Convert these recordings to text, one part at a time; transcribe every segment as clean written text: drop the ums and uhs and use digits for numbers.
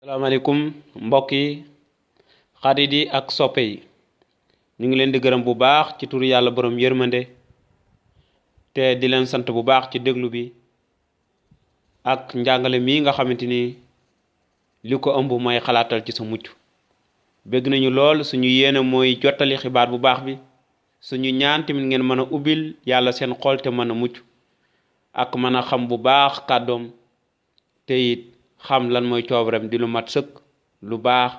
Assalamualaikum mbokk yi xarit yi ak soppe yi ñu ngi leen di gërëm bu baax ci turu yàlla borom yërmande te di leen sant bu baax ci déglu bi ak njàngale mi nga xamante ni li ko ëmb mooy xalaatal ci sa mucc bëgg nañu lool suñu yéene mooy jottali xibaar bu baax bi suñu ñaan tamit ngeen mën a ubbil yàlla seen xol te mën a mucc ak mën a xam bu baax kàddoom te it xam lan mooy coobaram di lu mat sëkk lu baax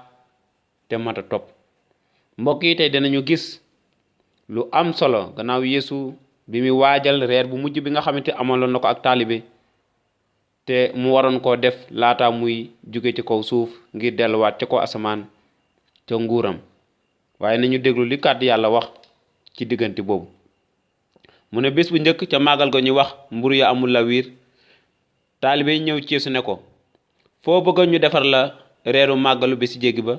te mat a topp mbokk yi tey dinañu gis lu am solo gannaaw Yeesu bi mi waajal reer bu mujj bi nga xamante amaloon na ko ak taalibe te mu waroon koo def laata muy jóge ci kaw suuf ngir delluwaat ca ko asamaan ca nguuram waaye nañu déglu li kàddu yàlla wax ci diggante boobu mu ne bés bu njëkk ca màggal ga ñu wax mburu ya amul la wiir taalibe yi ñëw ci Yeesu ne ko foo bëgg ñu defar la reeru màggalu bi ci jéggi ba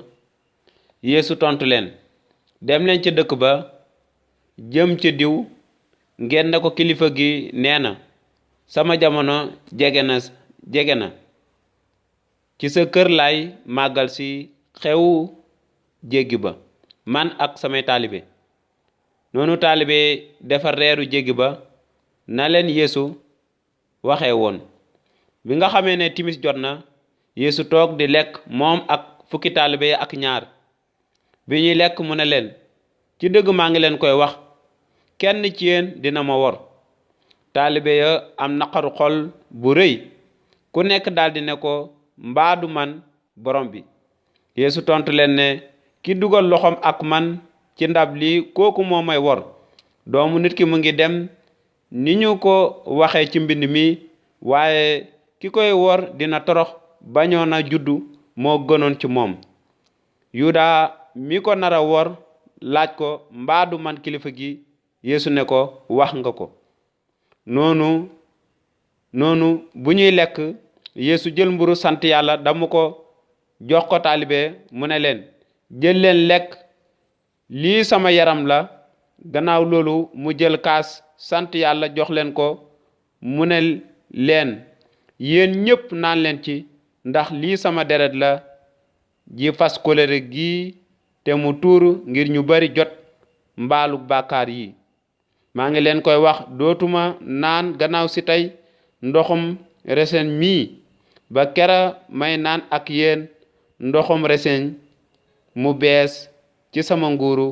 Yeesu tontu leen dem leen ca dëkk ba jëm ca diw ngeen ne ko kilifa gi nee na sama jamono jege na ci sa kër laay màggal ci xewu jéggi ba man ak samay taalibe noonu taalibe defar reeru jéggi ba na leen Yeesu waxee woon bi nga xamee ne timis jot na Yeesu toog di lekk moom ak fukki taalibe ak ñaar bi ñuy lekk mu ne leen ci dëgg maa ngi leen koy wax kenn ci yéen dina ma wor taalibe ya am naqaru xol bu rëy ku nekk daldi ne ko mbaadu man borom bi Yeesu tontu leen ne ki dugal loxoom ak man ci ndab li kooku moo may wor doomu nit ki mu ngi dem ni ñu ko waxee ci mbind mi waaye ki koy wor dina torox bañoon a juddu moo gënoon ci moom yuda mi ko nara wor laaj ko mbaadu man kilifa gi Yeesu ne ko wax nga ko noonu bu ñuy lekk Yeesu jël mburu sant yàlla damu ko jox ko taalibe mu ne leen jël leen lekk lii sama yaram la gannaaw loolu mu jël kaas sant yàlla jox leen ko mu ne leen yéen ñépp naan leen ci ndax lii sama deret la ji fas kóllëre gi te mu tuuru ngir ñu bari jot mbaalu bàkkaar yi maa ngi leen koy wax dootuma naan gannaaw si tey ndoxum reseñ mii ba kera may naan ak yéen ndoxum reseñ mu bees ci sama nguuru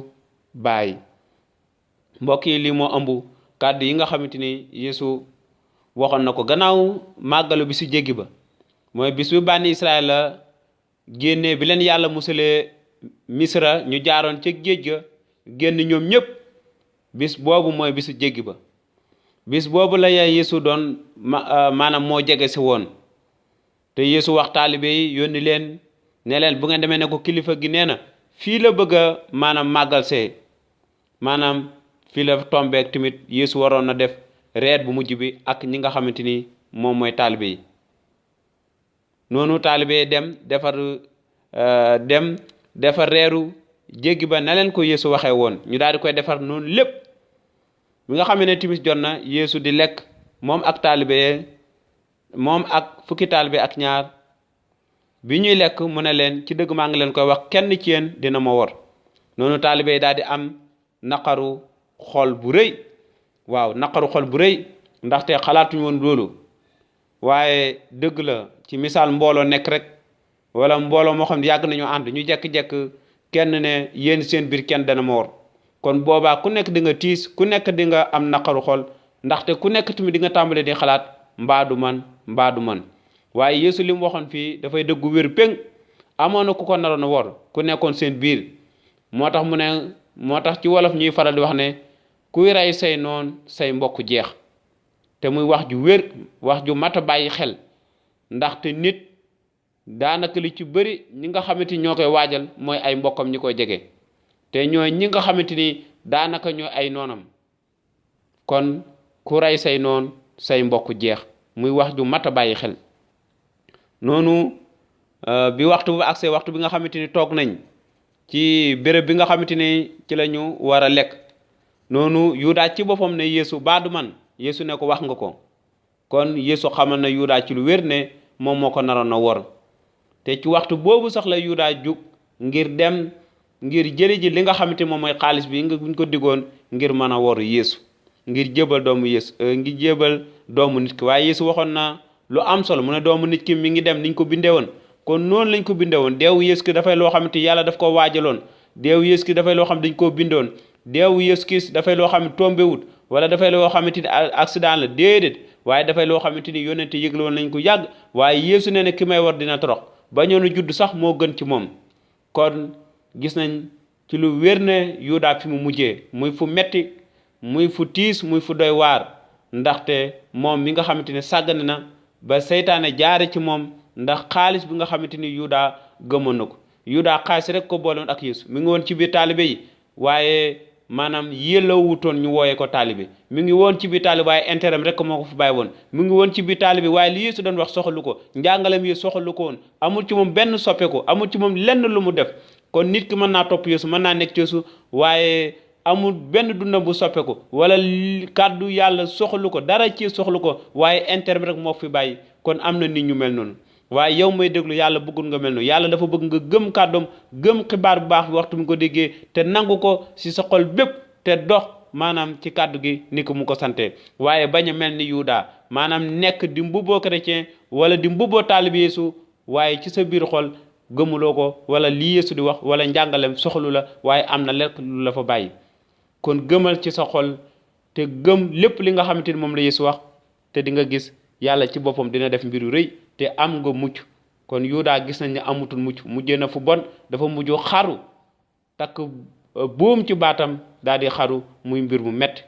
baay mbokk yi lii moo ëmb kàddu yi nga xamante ni Yeesu waxoon na ko gannaaw màggalu bi si jéggi ba mooy bis bi bànni Israël la génne bi leen yàlla musalee Misra ñu jaaroon ca géej ga génn ñoom ñépp bis boobu mooy bisu jéggi ba bis boobu la Yeesu doon maanaam moo jege si woon te Yeesu wax taalibe yi yónni leen ne leen bu ngeen demee ne ko kilifa gi nee na fii la bëgg a maanaam màggal see maanaam fii la tombeek tamit Yeesu waroon na def reer bu mujj bi ak ñi nga xamante ni moom mooy taalibe yi noonu taalibe dem defar reeru jéggi ba na leen ko Yeesu waxee woon ñu daal di koy defar noonu lépp bi nga xam ne timis jot na Yeesu di lekk moom ak fukki taalibe ak ñaar bi ñuy lekk mu ne leen ci dëgg maa ngi leen koy wax kenn ci yéen dina ma wor noonu taalibe daal di am naqaru xol bu rëy naqaru xol bu rëy ndaxte xalaatuñu woon loolu waaye dëgg la ci misaal mbooloo nekk rek wala mbooloo moo xam ne yàgg nañu ànd ñu jekk-jekk kenn ne yéen seen biir kenn dana ma wor kon boobaa ku nekk di nga tiis ku nekk di nga am naqaru xol ndaxte ku nekk tamit di nga tàmbale di xalaat mbaadu man waaye Yeesu li mu waxoon fii dafay dëggu wér péng amoon na ku ko naroon a wor ku nekkoon seen biir moo tax ci wolof ñuy faral di wax ne kuy rey say noon say mbokk jeex te muy wax ju wér wax ju mat a bàyyi xel ndaxte nit daanaka li ci bëri ñi nga xamante ni ñoo koy waajal mooy ay mbokkam ñi koy jege te ñooy ñi nga xamante ni daanaka ñooy ay noonam kon ku rey say noon say mbokk jeex muy wax ju mat a bàyyi xel noonu bi waxtu bu agsee waxtu bi nga xamante ni toog nañ ci béréb bi nga xamante ni ci la ñu war a lekk noonu Yuda ci boppam ne Yeesu baadu man Yeesu ne ko wax nga ko kon Yeesu xamal na Yuda ci lu wér ne moom moo ko naroon a wor te ci waxtu boobu sax la Yuda jug ngir dem ngir jëli ji li nga xamante moom mooy xaalis bi nga buñ ko digoon ngir mën a woru Yeesu ngir jébal doomu Yeesu ngir jébal doomu nit ki. waaye Yeesu waxoon na lu am solo mu ne doomu nit ki mi ngi dem niñ ko bindee woon. kon noonu lañ ko bindee woon deewu Yeesu ki dafay loo xamante yàlla daf ko waajaloon. deewu Yeesu ki dafay loo xam dañ koo bindoon. deewu Yeesu ki dafay loo xam ne tombewut wala dafay loo xamante ni accident la déedéet waaye dafay loo xamante ni yónnente yëgle woon nañ ko yàgg. waaye Yeesu nee na ki may war dina torox ba ñoonu judd sax moo gën ci moom. kon gis nañ ci lu wér ne Yuda fi mu mujjee muy fu metti muy fu tiis muy fu doy waar ndaxte moom mi nga xamante ne sàggane na ba seytaane jaare ci moom ndax xaalis bi nga xamante ni Yuda gëmoon na ko. Yuda xaalis rek ko booloon ak Yeesu mi ngi woon ci biir taalibe yi waaye maanaam yellawutoon ñu wooyee ko taalibe. mi ngi woon ci biir taalibe waaye intérêt rek moo ko fa bàyyi woon. mi ngi woon ci biir taalibe waaye li Yeesu doon wax soxalu ko njàngalem yi soxalu ko woon amul ci moom benn soppeeku amul ci moom lenn lu mu def. kon nit ki mën naa topp Yeesu mën naa nekk ci Yeesu waaye amul benn dundam bu soppeeku wala kàddu yàlla soxalu ko dara ci soxalu ko waaye intérêt rek moo fi bàyyi. kon am na nit ñu mel noonu waaye yow may déglu yàlla bëggul nga mel noonu. yàlla dafa bëgg nga gëm kàddoom gëm xibaar bu baax bi waxtu mu ko déggee te nangu ko ci sa xol bépp te dox maanaam ci kàddu gi ni ko mu ko sante waaye bañ a mel ni Yuda maanaam nekk di mbubboo chrétien wala di mbubboo taalibe Yeesu waaye ci sa biir xol gëmuloo ko wala lii Yeesu di wax wala njàngalem soxalu la waaye am na lekk lu la fa bàyyi. kon gëmal ci sa xol te gëm lépp li nga xamante ni moom la Yeesu wax te di nga gis yàlla ci boppam dina def mbir yu rëy te am nga mucc. kon Yuda gis nañ ne amutul mucc mujjee na fu bon dafa mujj xaru takk buum ci baatam daal di xaru muy mbir mu metti.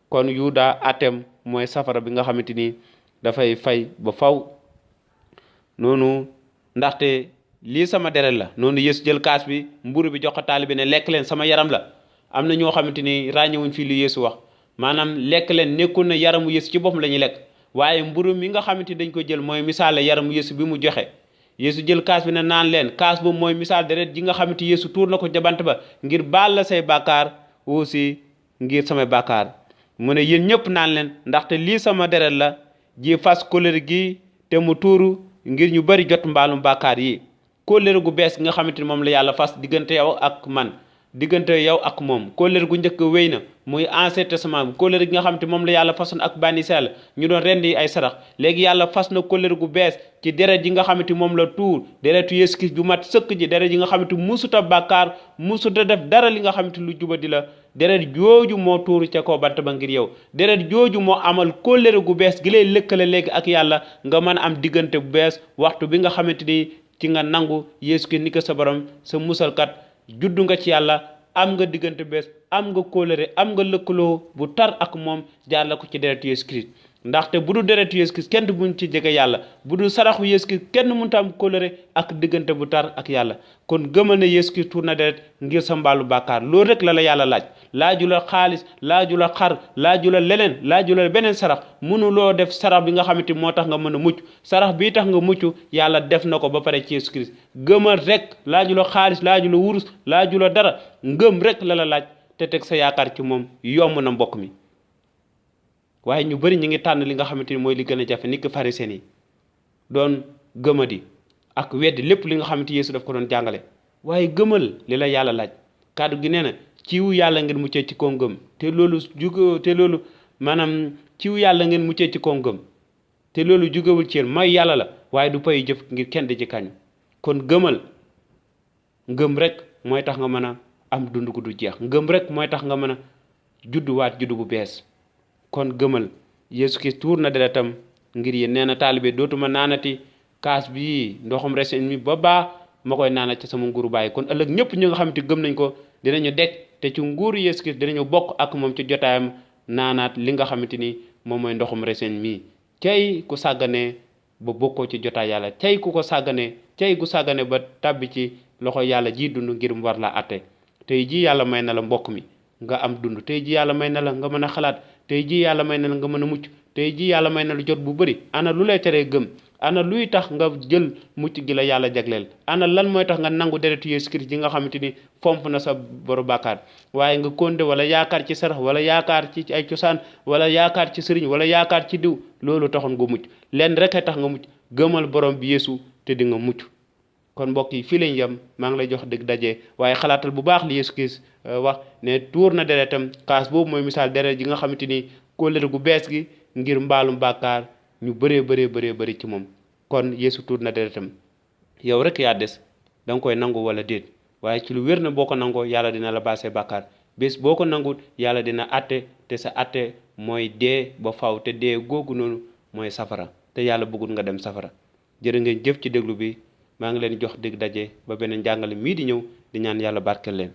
kon Yuda atem mooy safara bi nga xamante ni dafay fay ba faw noonu ndaxte lii sama deret la. noonu Yeesu jël kaas bi mburu bi jox ko taalibe ne lekk leen sama yaram la. am na ñoo xamante ni ràññewuñ fii li Yeesu wax maanaam lekk leen nekkul na yaramu Yeesu ci boppam la ñuy lekk waaye mburu mi nga xamante ni dañ ko jël mooy misaal yaramu Yeesu bi mu joxe. Yeesu jël kaas bi ne naan leen kaas boobu mooy misaal deret ji nga xamante Yeesu tuur na ko jabant ba ngir baal la say bàkkaar aussi ngir samay bàkkaar. mu ne yéen ñëpp naan leen ndaxte lii sama deret la ji fas kóllëre gi te mu tuuru ngir ñu bari jot mbaalum bàkkaar yi. kóllëre gu bees nga xamante ni moom la yàlla fas diggante yow ak man diggante yow ak moom. kóllëre gu njëkk wéy na muy ancien testament bi kóllëre gi nga xamante moom la yàlla fasoon ak bànni Israël ñu doon rendi ay sarax léegi yàlla fas na kóllëre gu bees ci deret ji nga xamante moom la tuur deretu Yeesu Kirist ju mat sëkk ji deret ji nga xamante musuta bàkkaar musuta def dara li nga xamante lu jubadi la. deret jooju moo tuuru ca kaw bant ba ngir yow. deret jooju moo amal kóllëre gu bees gi lay lëkkale léegi ak yàlla nga mën a am diggante bu bees waxtu bi nga xamante ni ci nga nangu Yeesu Kirist ni ko sa borom sa musalkat juddu nga ci yàlla am nga diggante bees am nga kóllëre am nga lëkkaloo bu tar ak moom jaarla ko ci deretu Yeesu Kirist. ndaxte bu du deretu Yeesu Kirist kenn buñ ci jege yàlla bu du saraxu Yeesu Kirist kenn mënta am kóllëre ak diggante bu tar ak yàlla. kon gëmal ne Yeesu Kirist tuur na deret ngir sa mbaalu bàkkaar loolu rek la yàlla laaj. laaju la xaalis laaju la xar laaju la leneen laaju la beneen sarax mënuloo def sarax bi nga xamante moo tax nga mën a mucc. sarax bii tax nga mucc yàlla def na ko ba pare ci Yeesu Kirist. gëmal rek laaju la xaalis laaju la wurus laaju la dara ngëm rek la laaj te teg sa yaakaar ci moom yomb na mbokk mi. waaye ñu bari ñu ngi tànn li nga xamante ni mooy li gën a jafe nit ki pharisien yi doon gëmadi ak weddi lépp li nga xamante Yeesu daf ko doon jàngale. waaye gëmal li la yàlla laaj kàddu gi nee na ciw yàlla ngeen muccee ci kaw ngëm te loolu maanaam ciw yàlla ngeen muccee ci kaw ngëm te loolu jugewul ci yéen mooy yàlla la waaye du pay jëf ngir kenn di ci kañu. kon gëmal ngëm rek mooy tax nga mën a am dund gu du jeex. ngëm rek mooy tax nga mën a judduwaat juddu bu bees. kon gëmal Yeesu Kirist tuur na deretam ngir yéen nee na taalibe dootuma naanati kaas bii ndoxum reseñ mi ba baa ma koy naanat ci sama nguuru baay. kon ëllëg ñëpp ñu nga xamante gëm nañ ko dinañu dekk te ci nguuru Yeesu Kirist dinañu bokk ak moom ci jotaayam naanaat li nga xamante ni moom mooy ndoxum reseñ mi. cey ku sàgganee ba bokkoo ci jotaay yàlla cey ku ko sàgganee cey ku sàggane ba tàbbi ci loxo yàlla ji dund ngir mu war la atte. tey ji yàlla may na la mbokk mi nga am dund. tey ji yàlla may na la nga mën a xalaat. tey ji yàlla may na la nga mën a mucc. tey ji yàlla may na la jot bu bëri. ana lu lay teree gëm ana luy tax nga jël mucc gi la yàlla jagleel. ana lan mooy tax nga nangu deretu Yeesu Kirist ji nga xamante ni fomp na sa boru bàkkaar waaye nga konde wala yaakaar ci sarax wala yaakaar ci ay cosaan wala yaakaar ci sëriñ wala yaakaar ci diw loolu taxoon nga mucc. lenn rek a tax nga mucc gëmal borom bi Yeesu te di nga mucc. kon mbokk yi fii lañ yem maa ngi lay jox dëgg daje waaye xalaatal bu baax li Yeesu Kirist wax ne tuur na deretam kaas boobu mooy misaal deret ji nga xamante ni kóllëre gu bees gi ngir mbaalum bàkkaar ñu bëree bëri ci moom kon Yeesu tuur na deretam yow rek yaa des da nga koy nangu wala déet waaye ci lu wér na boo ko nangoo yàlla dina la baase bàkkaar bés boo ko nangut yàlla dina atte te sa atte mooy dee ba faw te dee googu noonu mooy safara te yàlla bëggul nga dem safara jërë ngeen jëf ci déglu bi maa ngi leen jox dig daje ba beneen jàngale mii di ñëw di ñaan yàlla barkeel leen